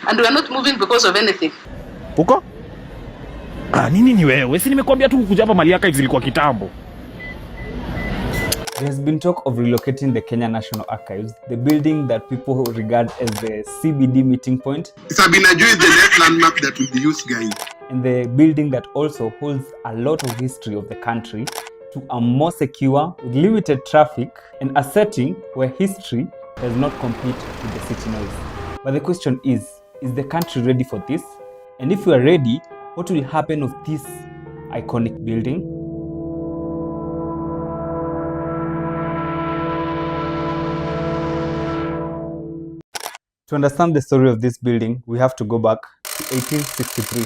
And we are not moving because of anything. Uko? Nini ni wewe? Si nimekuambia tu kuja hapa mali archives ilikuwa kitambo. There has been talk of relocating the Kenya National Archives, the building that people regard as the CBD meeting point. Sabinaju is the next landmark that will be used, guys. And the building that also holds a lot of history of the country to a more secure, with limited traffic, and a setting where history does not compete with the city noise. But the question is the country ready for this? And if we are ready, what will happen with this iconic building? To understand the story of this building, we have to go back to 1863.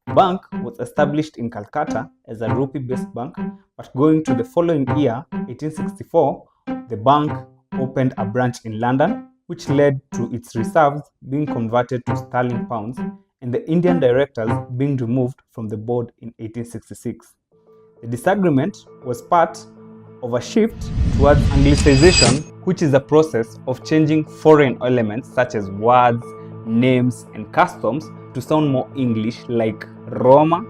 The bank was established in Calcutta as a rupee-based bank, but going to the following year, 1864, the bank opened a branch in London, which led to its reserves being converted to sterling pounds and the Indian directors being removed from the board in 1866. The disagreement was part of a shift towards Anglicization, which is a process of changing foreign elements such as words, names, and customs to sound more English, like Roma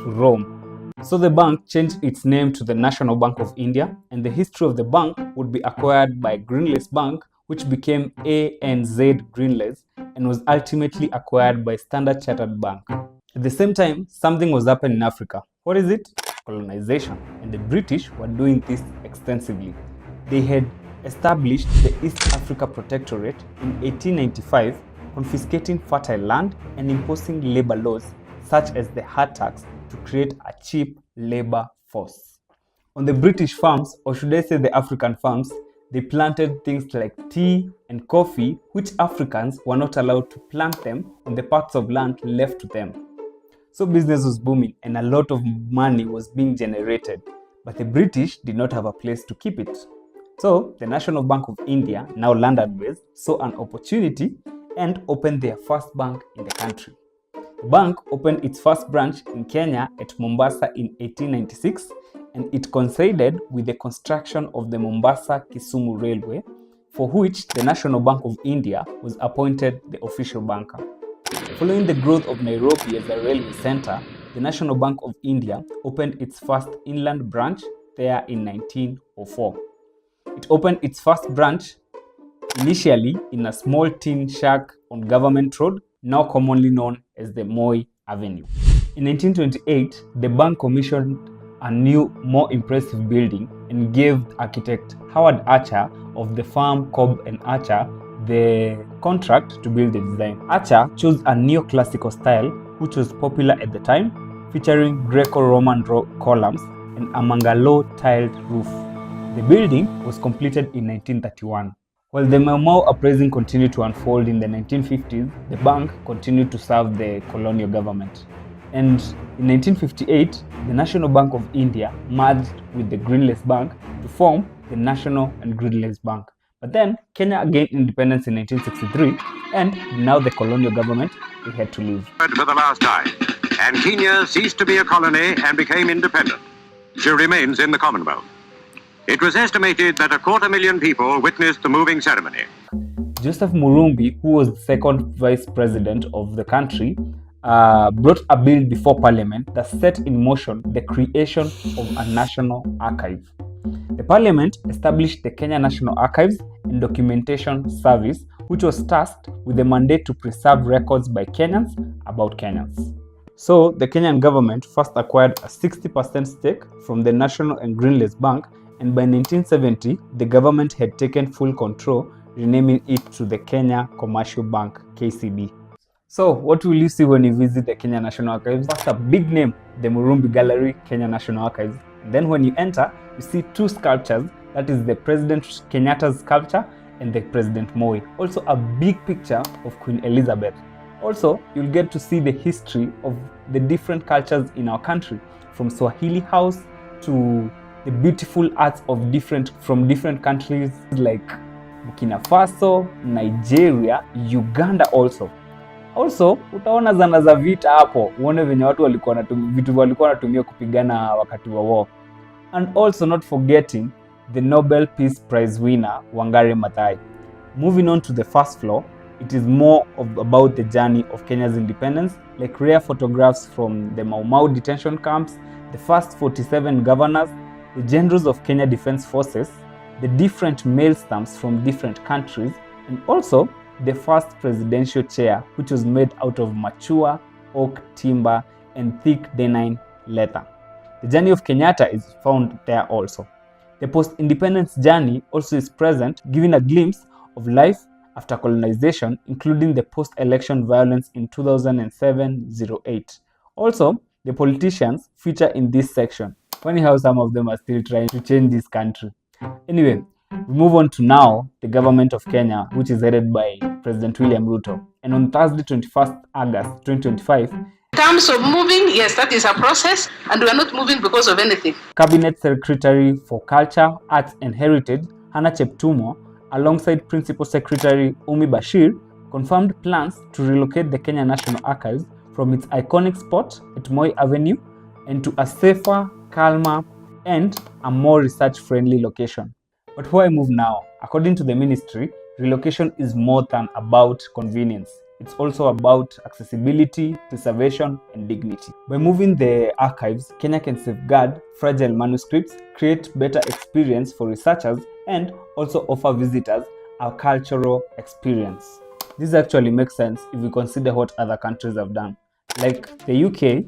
to Rome. So the bank changed its name to the National Bank of India, and the history of the bank would be acquired by Greenlace Bank, which became ANZ Greenlace and was ultimately acquired by Standard Chartered Bank. At the same time, something was happening in Africa. What is it? Colonization. And the British were doing this extensively. They had established the East Africa Protectorate in 1895, confiscating fertile land and imposing labor laws such as the hard tax to create a cheap labor force. On the British farms, or should I say the African farms, they planted things like tea and coffee, which Africans were not allowed to plant them on the parts of land left to them. So business was booming and a lot of money was being generated, but the British did not have a place to keep it. So the National Bank of India, now London-based, saw an opportunity and opened their first bank in the country. The bank opened its first branch in Kenya at Mombasa in 1896, and it coincided with the construction of the Mombasa-Kisumu Railway, for which the National Bank of India was appointed the official banker. Following the growth of Nairobi as a railway center, the National Bank of India opened its first inland branch there in 1904. It opened its first branch initially in a small tin shack on Government Road, now commonly known as the Moi Avenue. In 1928, the bank commissioned a new, more impressive building and gave architect Howard Archer of the firm Cobb and Archer the contract to build the design. Archer chose a neoclassical style which was popular at the time, featuring Greco-Roman columns and a Mangalo tiled roof. The building was completed in 1931. While the Mau Mau uprising continued to unfold in the 1950s, the bank continued to serve the colonial government. And in 1958, the National Bank of India merged with the Greenlace Bank to form the National and Greenlace Bank. But then Kenya gained independence in 1963, and now the colonial government, they had to leave. For the last time, and Kenya ceased to be a colony and became independent. She remains in the Commonwealth. It was estimated that 250,000 people witnessed the moving ceremony. Joseph Murumbi, who was the second vice president of the country, brought a bill before Parliament that set in motion the creation of a national archive. The Parliament established the Kenya National Archives and Documentation Service, which was tasked with the mandate to preserve records by Kenyans about Kenyans. So the Kenyan government first acquired a 60% stake from the National and Greenlace Bank, and by 1970, the government had taken full control, renaming it to the Kenya Commercial Bank, KCB. So what will you see when you visit the Kenya National Archives? First, a big name, the Murumbi Gallery, Kenya National Archives. And then when you enter, you see two sculptures, that is the President Kenyatta's sculpture and the President Moi. Also a big picture of Queen Elizabeth. Also, you'll get to see the history of the different cultures in our country, from Swahili house to the beautiful arts of different countries like Burkina Faso, Nigeria, Uganda also. Also, utaona zana za vita hapo, uone venye watu walikuwa wanatumia kupigana wakati wa war. And also not forgetting the Nobel Peace Prize winner Wangari Maathai. Moving on to the first floor, It is more about the journey of Kenya's independence, like rare photographs from the Mau Mau detention camps, the first 47 governors, the generals of Kenya Defense Forces, the different mail stamps from different countries, and also the first presidential chair, which was made out of mature oak timber and thick denim leather. The journey of Kenyatta is found there also. The post-independence journey also is present, giving a glimpse of life after colonization, including the post-election violence in 2007-08. Also, the politicians feature in this section. Funny how some of them are still trying to change this country. Anyway, we move on to now the government of Kenya, which is headed by President William Ruto. And on Thursday, 21st August 2025, In terms of moving, yes, that is a process, and we are not moving because of anything. Cabinet Secretary for Culture, Arts and Heritage, Hannah Cheptumo, alongside Principal Secretary Umi Bashir, confirmed plans to relocate the Kenya National Archives from its iconic spot at Moi Avenue and to a safer, calmer, and a more research-friendly location. But why move now? According to the ministry, relocation is more than about convenience. It's also about accessibility, preservation, and dignity. By moving the archives, Kenya can safeguard fragile manuscripts, create better experience for researchers, and also offer visitors a cultural experience. This actually makes sense if we consider what other countries have done. Like the UK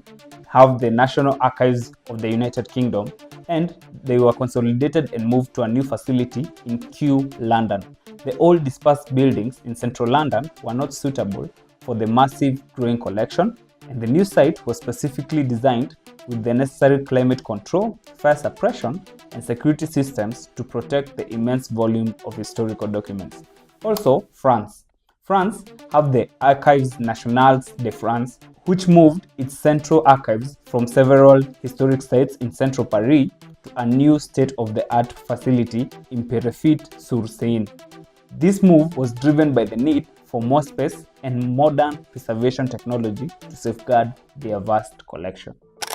have the National Archives of the United Kingdom, and they were consolidated and moved to a new facility in Kew, London. The old dispersed buildings in central London were not suitable for the massive growing collection, and the new site was specifically designed with the necessary climate control, fire suppression, and security systems to protect the immense volume of historical documents. Also, France. France have the Archives Nationales de France, which moved its central archives from several historic sites in central Paris to a new state-of-the-art facility in Pierrefitte-sur-Seine. This move was driven by the need for more space and modern preservation technology to safeguard their vast collection.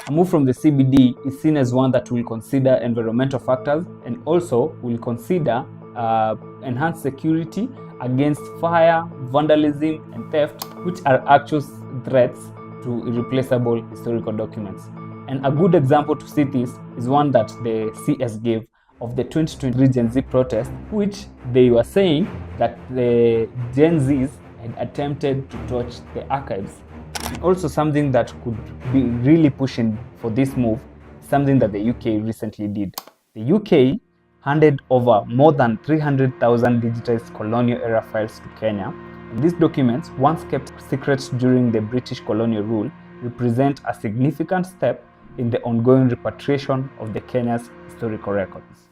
A move from the CBD is seen as one that will consider environmental factors and also will consider enhanced security against fire, vandalism, and theft, which are actual threats to irreplaceable historical documents. And a good example to see this is one that the CS gave of the 2023 Gen Z protest, which they were saying that the Gen Zs had attempted to touch the archives. And also something that could be really pushing for this move, something that the UK recently did. The UK handed over more than 300,000 digitized colonial era files to Kenya, and these documents, once kept secret during the British colonial rule, represent a significant step in the ongoing repatriation of the Kenya's historical records.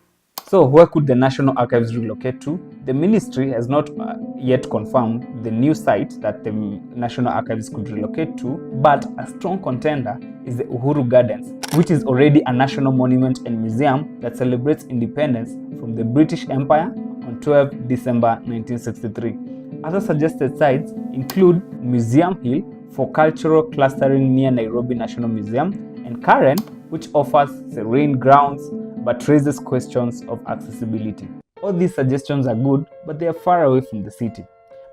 So, where could the National Archives relocate to? The ministry has not yet confirmed the new site that the National Archives could relocate to, but a strong contender is the Uhuru Gardens, which is already a national monument and museum that celebrates independence from the British Empire on 12 December 1963. Other suggested sites include Museum Hill for cultural clustering near Nairobi National Museum, and Karen, which offers serene grounds but raises questions of accessibility. All these suggestions are good, but they are far away from the city.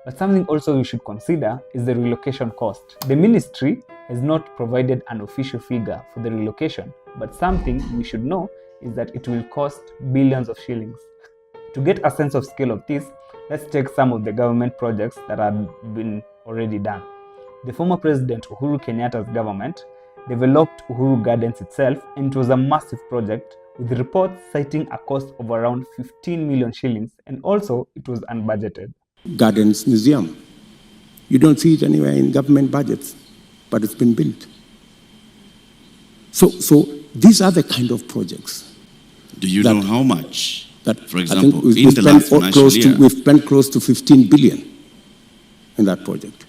But something also we should consider is the relocation cost. The ministry has not provided an official figure for the relocation, but something we should know is that it will cost billions of shillings. To get a sense of scale of this, let's take some of the government projects that have been already done. The former President Uhuru Kenyatta's government developed Uhuru Gardens itself, and it was a massive project with reports citing a cost of around 15 million shillings, and also it was unbudgeted. Gardens Museum. You don't see it anywhere in government budgets, but it's been built. So these are the kind of projects. Do you know how much? That, for example, I think in the last financial year, we've spent close to 15 billion in that project.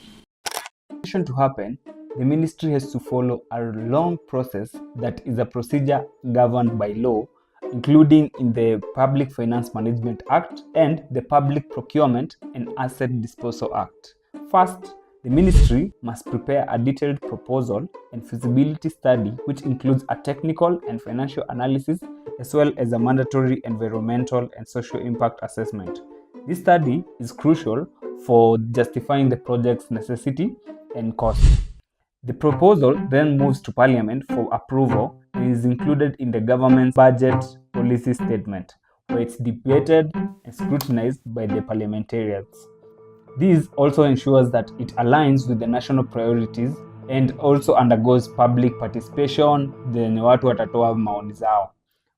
To happen, the ministry has to follow a long process that is a procedure governed by law, including in the Public Finance Management Act and the Public Procurement and Asset Disposal Act. First, the ministry must prepare a detailed proposal and feasibility study, which includes a technical and financial analysis, as well as a mandatory environmental and social impact assessment. This study is crucial for justifying the project's necessity and cost. The proposal then moves to Parliament for approval and is included in the government's budget policy statement, where it's debated and scrutinized by the parliamentarians. This also ensures that it aligns with the national priorities and also undergoes public participation, then watu watatoa maoni zao.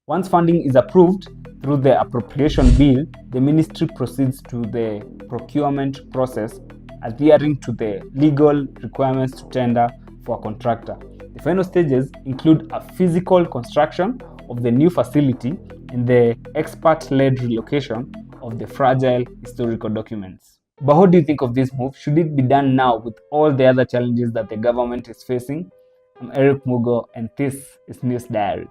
Once funding is approved through the appropriation bill, the ministry proceeds to the procurement process, adhering to the legal requirements to tender for a contractor. The final stages include a physical construction of the new facility and the expert-led relocation of the fragile historical documents. But what do you think of this move? Should it be done now with all the other challenges that the government is facing? I'm Eric Mugo, and this is News Diary.